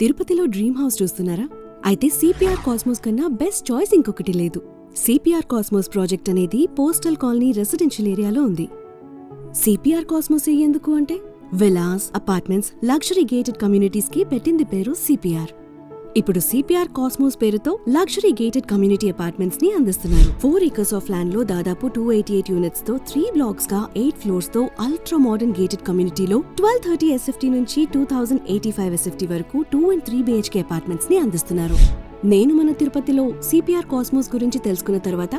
తిరుపతిలో dream house చూస్తున్నారా? అయితే సిపిఆర్ కాస్మోస్ కన్నా బెస్ట్ చాయిస్ ఇంకొకటి లేదు. సిపిఆర్ కాస్మోస్ ప్రాజెక్ట్ అనేది పోస్టల్ కాలనీ రెసిడెన్షియల్ ఏరియాలో ఉంది. సిపిఆర్ కాస్మోస్ ఎందుకు అంటే Vilas, apartments, luxury gated communities కి పెట్టింది పేరు సిపిఆర్. ఇప్పుడు సిపిఆర్ కాస్మోస్ పేరుతో లగ్జరీ గేటెడ్ కమ్యూనిటీ అపార్ట్మెంట్స్ ని అందిస్తున్నారు. 4 acres ఆఫ్ ల్యాండ్ లో దాదాపు 288 యూనిట్స్ తో 3 blocks గా 8 floors తో అల్ట్రా మోడర్న్ గేటెడ్ కమ్యూనిటీలో 1230 SFT నుంచి 2085 SFT వరకు 2 and 3 BHK అపార్ట్మెంట్స్ ని అందిస్తున్నారు. నేను మన తిరుపతిలో సిపిఆర్ కాస్మోస్ గురించి తెలుసుకున్న తర్వాత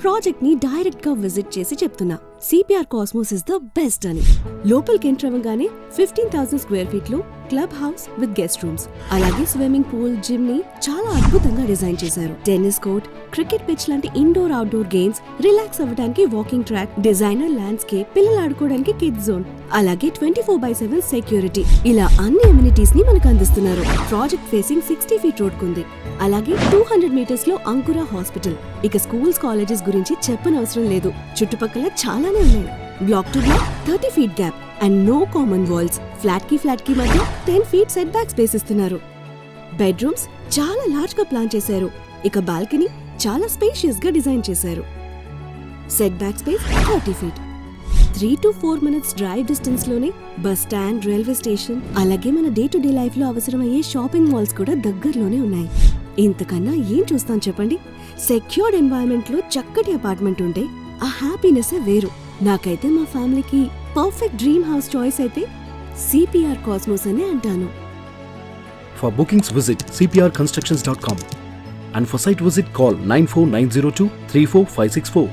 ప్రాజెక్ట్ ని డైరెక్ట్ గా విజిట్ చేసి చెప్తున్నా, CPR cosmos is the best అని. లోపలికి ఎంటర్ అవ్వగానే 15,000 square feet లో club house with guest rooms, అలాగే స్విమ్మింగ్ పూల్, జిమ్ ని చాలా అద్భుతంగా డిజైన్ చేశారు. టెన్నిస్ కోర్ట్, క్రికెట్ పిచ్ లాంటి ఇండోర్ అవుట్డోర్ గేమ్స్, రిలాక్స్ అవ్వడానికి వాకింగ్ ట్రాక్, డిజైనర్ ల్యాండ్స్కేప్, పిల్లలు ఆడుకోవడానికి కిడ్స్ జోన్, అలాగే 24/7 సెక్యూరిటీ, ఇలా అన్ని అమ్యూనిటీస్ ని మనకు అందిస్తున్నారు. ప్రాజెక్ట్ ఫేసింగ్ 60 feet రోడ్ కుంది. అలాగే 200 meters లో అంకురా హాస్పిటల్. ఇక స్కూల్స్, కాలేజెస్ గురించి చెప్పనవసరం లేదు. చుట్టుపక్కల చాలానే ఉన్నాయి. Block to block 30 feet gap and no common walls. Flat కి మధ్య 10 feet సెట్ బ్యాక్ స్పేస్ ఇస్తున్నారు. బెడ్రూమ్స్ చాలా లార్జ్ గా ప్లాన్ చేశారు. ఇక బాల్కనీ చాలా స్పేషియస్ గా డిజైన్ చేశారు. Set back space 30 feet. 3 to 4 minutes drive distance లోనే బస్ స్టాండ్, రైల్వే స్టేషన్, అలాగే మన డే టు డే లైఫ్ లో అవసరమయ్యే షాపింగ్ మాల్స్ కూడా దగ్గరలోనే ఉన్నాయి. ఇంతకన్నా ఏం చూస్తాం చెప్పండి? సెక్యూర్డ్ ఎన్వైరన్మెంట్ లో చక్కటి అపార్ట్మెంట్ ఉంటే ఆ హ్యాపీనెస్ వేరు. నాకైతే మా ఫ్యామిలీకి పర్ఫెక్ట్ డ్రీమ్ హౌస్ చాయిస్ అయితే సిపిఆర్ కాస్మోస్ అనే అంటాను. For bookings visit cprconstructions.com and for site visit call 94902 34564.